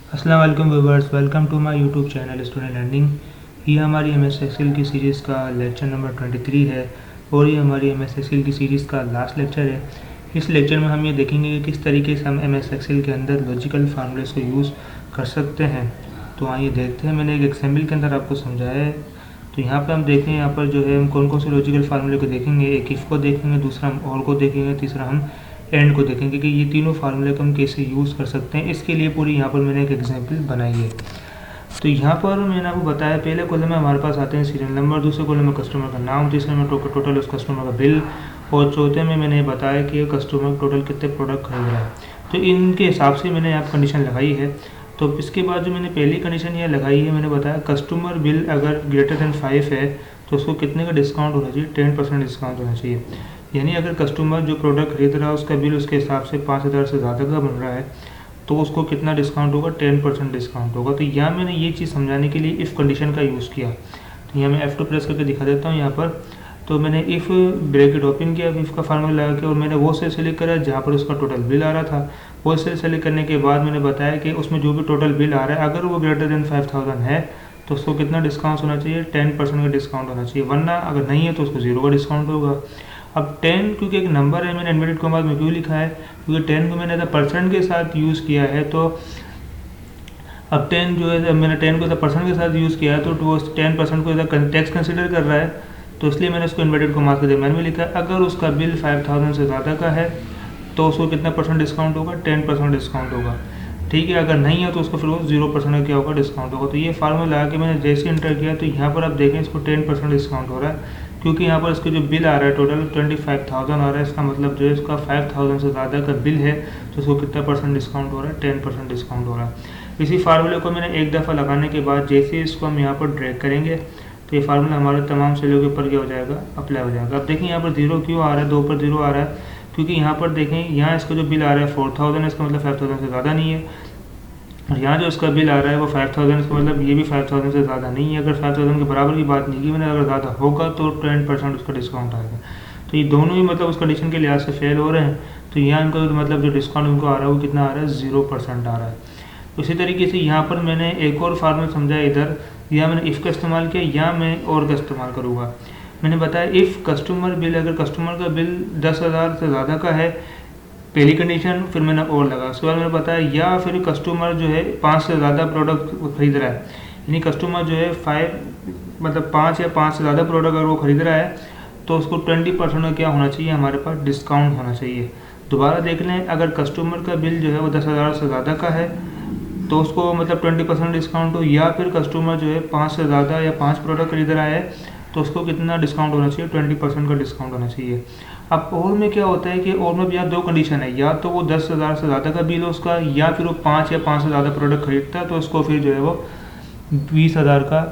अस्सलाम वालेकुम viewers, welcome to my YouTube channel student learning. ये हमारी एम एस एक्सेल की सीरीज़ का लेक्चर नंबर 23 है और ये हमारी एम एस एक्सेल की सीरीज़ का लास्ट लेक्चर है। इस लेक्चर में हम ये देखेंगे कि किस तरीके से हम एम एस एक्सेल के अंदर लॉजिकल फार्मूलेस को यूज़ कर सकते हैं। तो आइए देखते हैं, मैंने एक एग्जाम्पल के अंदर आपको समझाया है। तो यहाँ पर हम देखें, यहाँ पर जो है हम कौन कौन से लॉजिकल फार्मूले को देखेंगे। एक इफ़ को देखेंगे, दूसरा हम और को देखेंगे, तीसरा हम एंड को देखेंगे कि ये तीनों फार्मूले को हम कैसे यूज़ कर सकते हैं। इसके लिए पूरी यहाँ पर मैंने एक एग्जांपल बनाई है। तो यहाँ पर मैंने आपको बताया, पहले कॉलम में हमारे पास आते हैं सीरियल नंबर, दूसरे कॉलम में कस्टमर का नाम, तीसरे में टोटल उस कस्टमर का बिल, और चौथे में मैंने बताया कि कस्टमर टोटल कितने प्रोडक्ट खरीद रहा है। तो इनके हिसाब से मैंने यहाँ कंडीशन लगाई है। तो इसके बाद जो मैंने पहली कंडीशन यह लगाई है, मैंने बताया कस्टमर बिल अगर ग्रेटर देन 5 है तो उसको कितने का डिस्काउंट होना चाहिए, 10% डिस्काउंट होना चाहिए। यानी अगर कस्टमर जो प्रोडक्ट खरीद रहा है उसका बिल उसके हिसाब से 5000 से ज़्यादा का बन रहा है तो उसको कितना डिस्काउंट होगा, 10% डिस्काउंट होगा। तो यहाँ मैंने ये चीज़ समझाने के लिए इफ़ कंडीशन का यूज़ किया। तो यहाँ मैं F2 प्रेस करके दिखा देता हूँ यहाँ पर। तो मैंने इफ़ ब्रैकेट ओपन किया, इफ़ का फार्मूला लगा के, और मैंने वो सेल सेलेक्ट करा जहाँ पर उसका टोटल बिल आ रहा था। वो सेल सेलेक्ट करने के बाद मैंने बताया कि उसमें जो भी टोटल बिल आ रहा है अगर वो ग्रेटर देन 5000 है तो उसको कितना डिस्काउंट होना चाहिए, 10% का डिस्काउंट होना चाहिए, वरना अगर नहीं है तो उसको 0 का डिस्काउंट होगा। अब 10 क्योंकि एक नंबर है, मैंने इन्वर्टेड कॉमा में क्यों लिखा है, क्योंकि 10 को मैंने द परसेंट के साथ यूज़ किया है। तो अब 10 जो है, मैंने 10 को द परसेंट के साथ यूज़ किया है तो वो 10% को इधर टैक्स कंसिडर कर रहा है, तो इसलिए मैंने उसको इन्वर्टेड कॉमा के दरम्यान में लिखा है। अगर उसका बिल 5000 से ज़्यादा का है तो उसको कितना परसेंट डिस्काउंट होगा, 10% डिस्काउंट होगा। ठीक है, अगर नहीं है तो उसको फिर वो 0% का क्या होगा, डिस्काउंट होगा। तो ये फार्मूला लगा के मैंने जैसे इंटर किया तो यहाँ पर आप देखें इसको 10% डिस्काउंट हो रहा है, क्योंकि यहाँ पर इसका जो बिल आ रहा है टोटल 25,000 आ रहा है। इसका मतलब जो है इसका 5000 से ज़्यादा का बिल है तो उसको कितना परसेंट डिस्काउंट हो रहा है, 10% डिस्काउंट हो रहा है। इसी फार्मूले को मैंने एक दफ़ा लगाने के बाद जैसे इसको हम यहाँ पर ड्रैग करेंगे तो ये फार्मूला हमारे तमाम सेलों के ऊपर क्या हो जाएगा, अप्लाई हो जाएगा। अब देखें यहाँ पर 0 क्यों आ रहा है, 2 पर 0 आ रहा है, क्योंकि यहाँ पर देखें यहाँ इसका जो बिल आ रहा है 4000 है, इसका मतलब 5000 से ज़्यादा नहीं है। और यहाँ जो इसका बिल आ रहा है वो 5000, इसका मतलब ये भी 5000 से ज़्यादा नहीं है। अगर 5000 के बराबर की बात नहीं की मैंने, अगर ज़्यादा होगा तो 10% उसका डिस्काउंट आएगा। तो ये दोनों ही मतलब उस कंडीशन के लिहाज से फेल हो रहे हैं। तो यहाँ इनका मतलब जो डिस्काउंट उनको आ रहा है वो कितना आ रहा है, 0% आ रहा है। उसी तरीके से यहाँ पर मैंने एक और फार्मूला समझा इधर, यहाँ मैंने इफ़ का इस्तेमाल किया, यहाँ मैं और का इस्तेमाल करूँगा। मैंने बताया इफ़ कस्टमर बिल, अगर कस्टमर का बिल 10,000 से ज़्यादा का है, पहली कंडीशन, फिर मैंने और लगा। उसके बाद मैंने बताया या फिर कस्टमर जो है 5 से ज़्यादा प्रोडक्ट खरीद रहा है, यानी कस्टमर जो है 5 मतलब 5 या 5 से ज़्यादा प्रोडक्ट अगर वो खरीद रहा है तो उसको 20% का क्या होना चाहिए, हमारे पास डिस्काउंट होना चाहिए। दोबारा देख लें, अगर कस्टमर का बिल जो है वो 10,000 से ज़्यादा का है तो उसको मतलब 20% डिस्काउंट हो, या फिर कस्टमर जो है 5 से ज़्यादा या 5 प्रोडक्ट खरीद रहा है तो उसको कितना डिस्काउंट होना चाहिए, 20% का डिस्काउंट होना चाहिए। अब और में क्या होता है कि और में भी यहाँ 2 कंडीशन है, या तो वो 10,000 से ज़्यादा का बिल हो उसका, या फिर वो 5 या 5 से ज़्यादा प्रोडक्ट खरीदता है तो उसको फिर जो है वो 20,000 का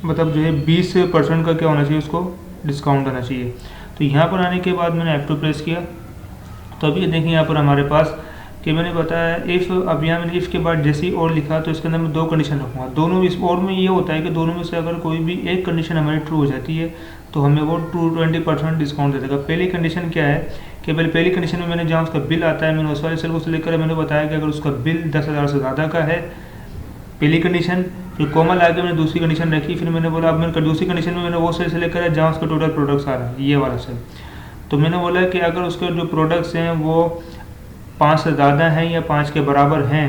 मतलब जो है 20% का क्या होना चाहिए, उसको डिस्काउंट होना चाहिए। तो यहाँ पर आने के बाद मैंने F2 प्रेस किया तो अभी देखें यहाँ पर हमारे पास कि मैंने बताया इफ़, अब यहाँ मैंने इफ़ के बाद जैसे ही और लिखा तो इसके अंदर मैं 2 कंडीशन रखूँगा। दोनों इस और में ये होता है कि दोनों में से अगर कोई भी एक कंडीशन हमारी ट्रू हो जाती है तो हमें वो 20% डिस्काउंट दे देगा। पहली कंडीशन क्या है कि पहली कंडीशन में मैंने जहाँ उसका बिल आता है मैंने उस वाले सेल को सिलेक्ट करा, मैंने बताया कि अगर उसका बिल 10,000 से ज़्यादा का है, पहली कंडीशन, फिर कोमा ला के मैंने दूसरी कंडीशन रखी, फिर मैंने बोला अब मैंने दूसरी कंडीशन में मैंने वो सेल सेलेक्ट करा जहाँ उसका टोटल प्रोडक्ट्स आ रहा है, ये वाला सेल। तो मैंने बोला कि अगर उसके जो प्रोडक्ट्स हैं वो 5 से ज़्यादा हैं या 5 के बराबर हैं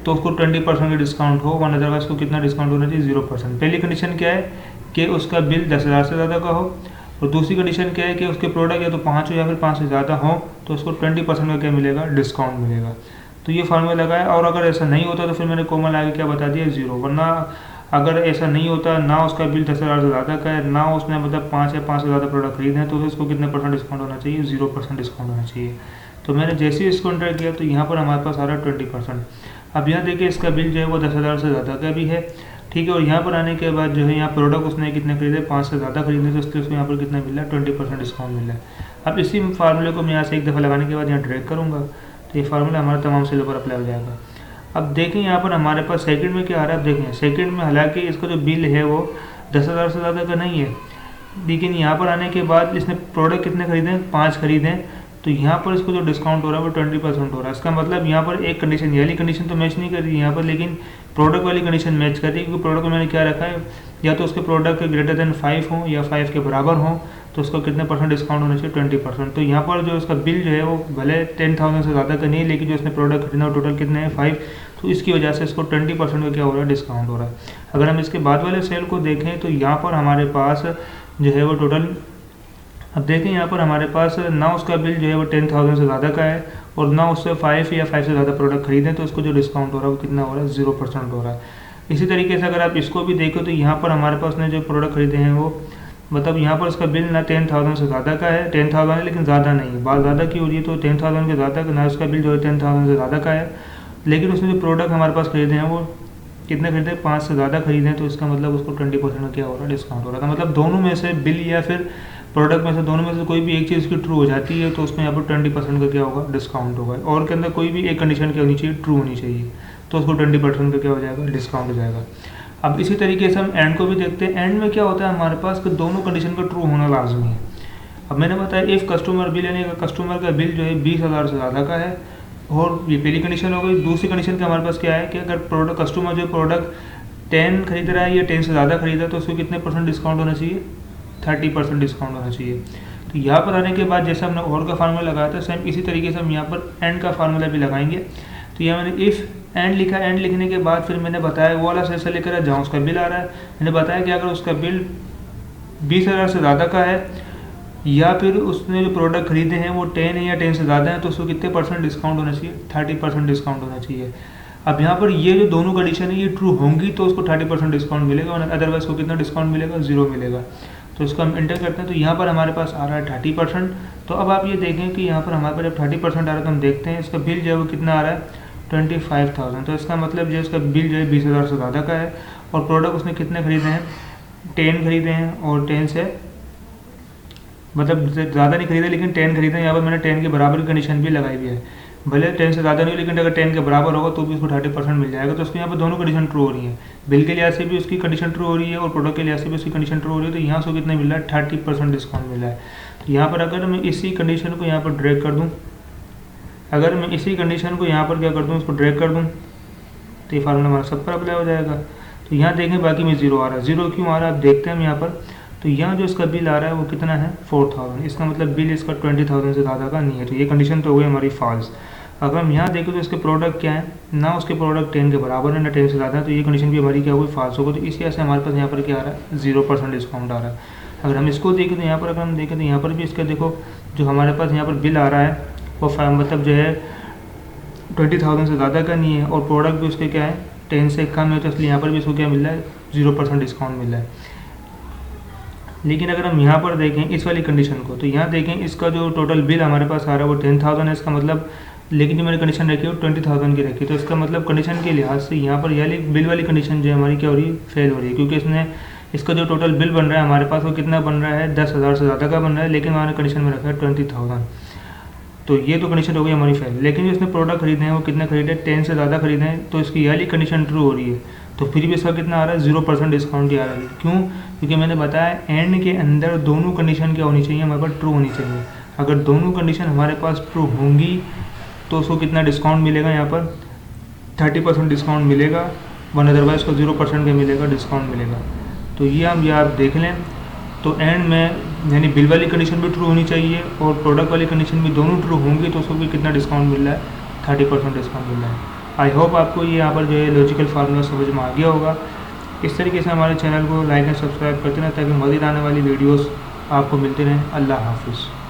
तो उसको 20% का डिस्काउंट हो, वन अदरवाइज उसको कितना डिस्काउंट होना चाहिए, 0%। पहली कंडीशन क्या है कि उसका बिल 10,000 से ज़्यादा का हो, और दूसरी कंडीशन क्या है कि उसके प्रोडक्ट या तो 5 हो या फिर 5 से ज़्यादा हो तो उसको 20% का क्या मिलेगा, डिस्काउंट मिलेगा। तो ये फार्मूला लगाया, और अगर ऐसा नहीं होता तो फिर मैंने कोमा लगा के क्या बता दिया, 0। वरना अगर ऐसा नहीं होता, ना उसका बिल 10,000 से ज़्यादा का है, ना उसने मतलब 5 या 5 से ज़्यादा प्रोडक्ट खरीदे हैं, तो उसको कितने % डिस्काउंट होना चाहिए, 0% डिस्काउंट होना चाहिए। तो मैंने जैसे ही इसको एंटर किया तो यहाँ पर हमारे पास आ रहा है 20%। अब यहाँ देखिए इसका बिल जो है वो 10,000 से ज़्यादा का भी है, ठीक है। और यहाँ पर आने के बाद जो है यहाँ प्रोडक्ट उसने कितने खरीदे, 5 से ज़्यादा खरीदे, तो इसलिए उसको यहाँ पर कितना मिल रहा है, 20% डिस्काउंट मिल रहा है। अब इसी फार्मूले को मैं यहाँ से एक दफ़ा लगाने के बाद यहाँ ड्रैग करूँगा तो ये फार्मूला हमारे तमाम सेलों पर अप्लाई हो जाएगा। अब देखें यहाँ पर हमारे पास सेकंड में क्या आ रहा है, अब देखें सेकंड में हालांकि इसका जो बिल है वो 10,000 से ज़्यादा का नहीं है, लेकिन यहाँ पर आने के बाद इसने प्रोडक्ट कितने खरीदे, 5 खरीदे, तो यहाँ पर इसको जो डिस्काउंट हो रहा है वो 20% हो रहा है। इसका मतलब यहाँ पर एक कंडीशन, ये वाली कंडीशन तो मैच नहीं कर रही यहाँ पर, लेकिन प्रोडक्ट वाली कंडीशन मैच कर रही है, क्योंकि प्रोडक्ट में मैंने क्या रखा है, या तो उसके प्रोडक्ट ग्रेटर देन 5 हो या 5 के बराबर हो, तो उसको कितने % डिस्काउंट होना चाहिए, 20%। तो यहाँ पर जो उसका बिल जो है वो भले 10,000 से ज़्यादा का नहीं है, लेकिन जो उसने प्रोडक्ट खरीदा टोटल कितने हैं 5, तो इसकी वजह से इसको 20% का क्या हो रहा है, डिस्काउंट हो रहा है। अगर हम इसके बाद वाले सेल को देखें तो यहाँ पर हमारे पास जो है वो टोटल, अब देखें यहाँ पर हमारे पास ना उसका बिल जो है वो 10,000 से ज़्यादा का है और ना उससे 5 या 5 से ज़्यादा प्रोडक्ट खरीदें, तो उसको जो डिस्काउंट हो रहा है वो कितना हो रहा है, 0% हो रहा है। इसी तरीके से अगर आप इसको भी देखो तो यहाँ पर हमारे पास ने जो प्रोडक्ट खरीदे हैं वो, मतलब यहाँ पर उसका बिल ना 10,000 से ज़्यादा का है, 10,000 है लेकिन ज़्यादा नहीं है, बात ज़्यादा की हो रही है, तो 10,000 के ज़्यादा ना उसका बिल जो है 10,000 से ज़्यादा का है, लेकिन उसने जो प्रोडक्ट हमारे पास खरीदे हैं वो कितने खरीदे, 5 से ज़्यादा खरीदे हैं, तो इसका मतलब उसको 20% में क्या हो रहा है, डिस्काउंट हो रहा था। मतलब दोनों में से बिल या फिर प्रोडक्ट में से दोनों में से कोई भी एक चीज़ की ट्रू हो जाती है तो उसमें यहाँ पर 20% का क्या होगा, डिस्काउंट होगा। और के अंदर कोई भी एक कंडीशन क्या होनी चाहिए, ट्रू होनी चाहिए, तो उसको 20% का क्या हो जाएगा, डिस्काउंट हो जाएगा। अब इसी तरीके से हम एंड को भी देखते हैं। एंड में क्या होता है हमारे पास कि दोनों कंडीशन का ट्रू होना लाजमी है। अब मैंने बताया इफ़ कस्टमर बिल, यानी कस्टमर का बिल जो है 20,000 से ज़्यादा का है, और ये पहली कंडीशन हो गई। दूसरी कंडीशन का हमारे पास क्या है कि अगर प्रोडक्ट कस्टमर जो प्रोडक्ट 10 खरीद रहा है या 10 से ज़्यादा खरीदा, तो उसको कितने % डिस्काउंट होना चाहिए, 30% डिस्काउंट होना चाहिए। तो यहाँ पर आने के बाद जैसे हमने और का फार्मूला लगाया था, सेम इसी तरीके से हम यहाँ पर एंड का फार्मूला भी लगाएंगे। तो यहाँ मैंने इफ़ एंड लिखा, एंड लिखने के बाद फिर मैंने बताया वो वाला सेशन लेकर जहाँ उसका बिल आ रहा है, मैंने बताया कि अगर उसका बिल 20,000 से ज़्यादा का है या फिर उसने जो प्रोडक्ट खरीदे हैं वो 10 है या 10 से ज़्यादा है, तो उसको कितने % डिस्काउंट होना चाहिए, 30% डिस्काउंट होना चाहिए। अब यहाँ पर ये जो दोनों कंडीशन है ये ट्रू होंगी तो उसको 30% डिस्काउंट मिलेगा, और अदरवाइज को कितना डिस्काउंट मिलेगा, 0 मिलेगा। तो इसको हम इंटर करते हैं, तो यहाँ पर हमारे पास आ रहा है 30%। तो अब आप ये देखें कि यहाँ पर हमारे पास जब 30% आ रहा है तो हम देखते हैं इसका बिल जो है वो कितना आ रहा है, 25,000। तो इसका मतलब जो इसका बिल जो है 20,000 से ज़्यादा का है, और प्रोडक्ट उसने कितने खरीदे हैं, 10 खरीदे हैं, और 10 से मतलब ज़्यादा नहीं खरीदे लेकिन 10 खरीदे हैं। यहाँ पर मैंने 10 के बराबर की कंडीशन भी लगाई हुई है, भले 10 से ज़्यादा नहीं, लेकिन अगर 10 के बराबर होगा तो भी उसको 30% मिल जाएगा। तो उसको यहाँ पर दोनों कंडीशन ट्रू हो रही है, बिल के लिहाज से भी उसकी कंडीशन ट्रू हो रही है और प्रोडक्ट के लिहाज से भी उसकी कंडीशन ट्रू हो रही है। तो यहाँ से कितना मिल रहा है, 30% डिस्काउंट मिल रहा है। तो यहाँ पर अगर मैं इसी कंडीशन को यहाँ पर ड्रैग कर दूँ, अगर मैं इसी कंडीशन को यहाँ पर क्या कर दूँ, उसको ड्रैग कर दूँ, तो ये फार्मूला हमारा सब पर अप्लाई हो जाएगा। तो यहाँ देखें बाकी में 0 आ रहा है, 0 क्यों आ रहा है आप देखते हैं हम यहाँ पर। तो यहाँ जो इसका बिल आ रहा है वो कितना है, 4,000। इसका मतलब बिल इसका 20,000 से ज़्यादा का नहीं है, तो ये कंडीशन तो हो गई हमारी फॉल्स। अगर हम यहाँ देखें तो इसके प्रोडक्ट क्या है, ना उसके प्रोडक्ट 10 के बराबर है ना 10 से ज़्यादा है, तो ये कंडीशन भी हमारी क्या होगी, फॉल्स होगी। तो इस वजह से हमारे पास यहाँ पर क्या आ रहा है, 0% डिस्काउंट आ रहा है। अगर हम इसको देखें तो यहाँ पर अगर हम देखें तो यहाँ पर भी इसका देखो जो हमारे पास यहाँ पर बिल आ रहा है वो मतलब जो है 20,000 से ज़्यादा का नहीं है, और प्रोडक्ट भी उसके क्या है 10 से कम है, तो इसलिए यहाँ पर भी इसको क्या मिल रहा है, 0% डिस्काउंट मिल रहा है। लेकिन अगर हम यहाँ पर देखें इस वाली कंडीशन को, तो यहाँ देखें इसका जो टोटल बिल हमारे पास आ रहा है वो 10,000 है, इसका मतलब, लेकिन जो मैंने कंडीशन रखी है वो 20,000 की रखी, तो इसका मतलब कंडीशन के लिहाज से यहाँ पर यह बिल वाली कंडीशन जो है हमारी क्या हो रही है, फेल हो रही है, क्योंकि इसने इसका जो टोटल बिल बन रहा है हमारे पास वो कितना बन रहा है, 10,000 से ज़्यादा का बन रहा है, लेकिन हमारे कंडीशन में रखा है 20,000। तो ये तो कंडीशन हो गई हमारी फेल। लेकिन जो इसने प्रोडक्ट खरीदे हैं वो कितने खरीदे, 10 से ज़्यादा खरीदे हैं, तो इसकी वाली कंडीशन ट्रू हो रही है, तो फिर भी इसका कितना आ रहा है, 0% डिस्काउंट ही आ रहा है। क्यों, क्योंकि मैंने बताया एंड के अंदर दोनों कंडीशन क्या होनी चाहिए, हमारे पास ट्रू होनी चाहिए। अगर दोनों कंडीशन हमारे पास ट्रू होंगी तो उसको कितना डिस्काउंट मिलेगा, यहाँ पर 30% डिस्काउंट मिलेगा, वन अदरवाइज को 0% का मिलेगा, डिस्काउंट मिलेगा। तो ये हम आप देख लें, तो एंड में यानी बिल वाली कंडीशन भी ट्रू होनी चाहिए और प्रोडक्ट वाली कंडीशन भी दोनों ट्रू होंगी, तो उसको भी कितना डिस्काउंट मिल रहा है, 30% डिस्काउंट मिल रहा है। आई होप आपको ये यहाँ पर जो है लॉजिकल फार्मूला समझ में आ गया होगा। इस तरीके से हमारे चैनल को लाइक एंड सब्सक्राइब करते रहें ताकि मज़ीद आने वाली वीडियोस आपको मिलती रहें। अल्लाह हाफिज़।